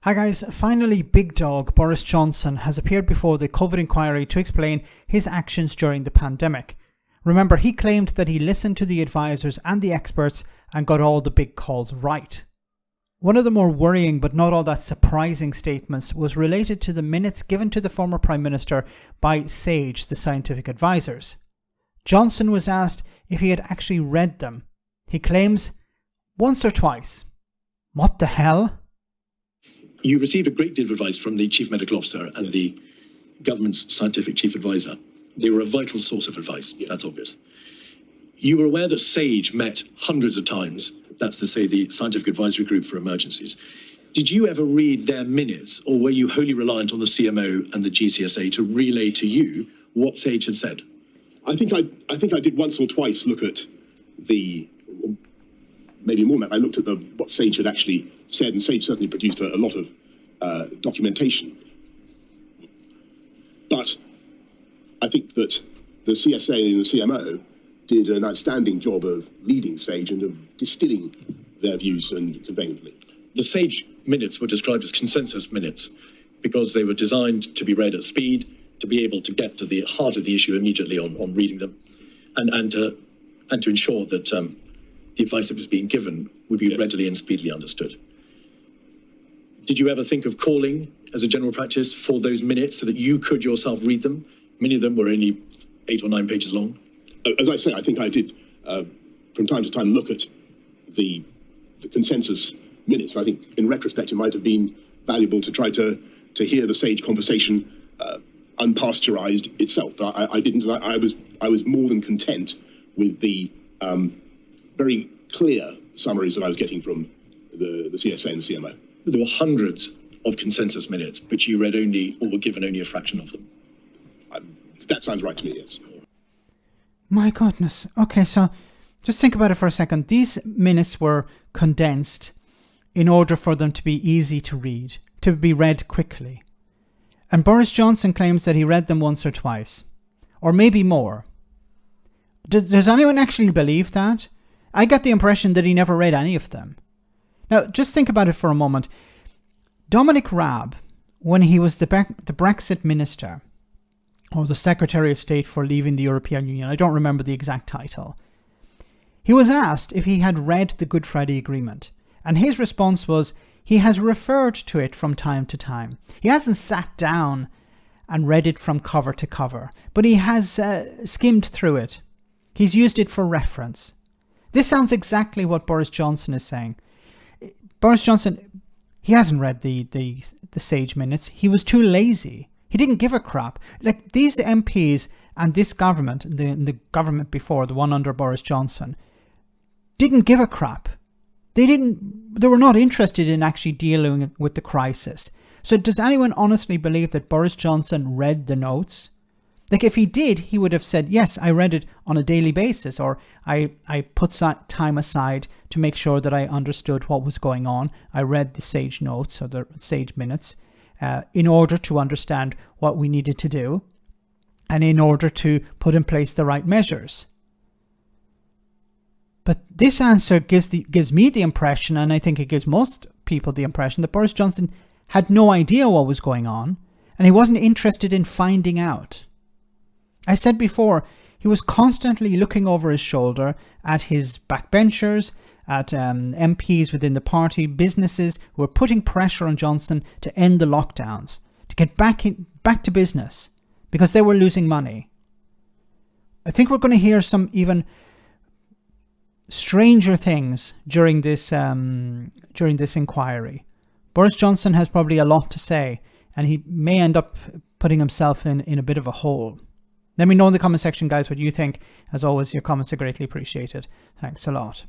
Hi guys, finally Big Dog Boris Johnson has appeared before the COVID inquiry to explain his actions during the pandemic. Remember, he claimed that he listened to the advisors and the experts and got all the big calls right. One of the more worrying but not all that surprising statements was related to the minutes given to the former Prime Minister by SAGE, the scientific advisors. Johnson was asked if he had actually read them. He claims, once or twice. What the hell? You received a great deal of advice from the Chief Medical Officer and the government's scientific chief advisor. They were a vital source of advice, that's obvious. You were aware that SAGE met hundreds of times, that's to say the Scientific Advisory Group for Emergencies. Did you ever read their minutes, or were you wholly reliant on the CMO and the GCSA to relay to you what SAGE had said? I think I did once or twice look at maybe more than that. I looked at what SAGE had actually said, and SAGE certainly produced a lot of documentation. But I think that the CSA and the CMO did an outstanding job of leading SAGE and of distilling their views and conveying them. The SAGE minutes were described as consensus minutes because they were designed to be read at speed, to be able to get to the heart of the issue immediately on reading them, and to ensure that the advice that was being given would be readily and speedily understood. Did you ever think of calling, as a general practice, for those minutes so that you could yourself read them? Many of them were only 8 or 9 pages long. As I say, I think I did, from time to time, look at the consensus minutes. I think, in retrospect, it might have been valuable to try to hear the SAGE conversation unpasteurized itself. But I didn't. I was more than content with the very clear summaries that I was getting from the CSA and the CMO. There were hundreds of consensus minutes, but you read only, or were given only a fraction of them. That sounds right to me, yes. My goodness. Okay, so just think about it for a second. These minutes were condensed in order for them to be easy to read, to be read quickly. And Boris Johnson claims that he read them once or twice, or maybe more. Does anyone actually believe that? I get the impression that he never read any of them. Now, just think about it for a moment. Dominic Raab, when he was the Brexit minister, or the Secretary of State for leaving the European Union, I don't remember the exact title, he was asked if he had read the Good Friday Agreement. And his response was, he has referred to it from time to time. He hasn't sat down and read it from cover to cover, but he has skimmed through it. He's used it for reference. This sounds exactly what Boris Johnson is saying. Boris Johnson, he hasn't read the SAGE minutes. He was too lazy. He didn't give a crap. Like, these MPs and this government, the government before, the one under Boris Johnson, didn't give a crap. They were not interested in actually dealing with the crisis. So does anyone honestly believe that Boris Johnson read the notes? Like, if he did, he would have said, yes, I read it on a daily basis, or I put time aside to make sure that I understood what was going on. I read the SAGE notes, or the SAGE minutes, in order to understand what we needed to do, and in order to put in place the right measures. But this answer gives me the impression, and I think it gives most people the impression, that Boris Johnson had no idea what was going on, and he wasn't interested in finding out. I said before, he was constantly looking over his shoulder at his backbenchers, at MPs within the party, businesses who were putting pressure on Johnson to end the lockdowns, to get back to business, because they were losing money. I think we're going to hear some even stranger things during this inquiry. Boris Johnson has probably a lot to say, and he may end up putting himself in a bit of a hole. Let me know in the comment section, guys, what you think. As always, your comments are greatly appreciated. Thanks a lot.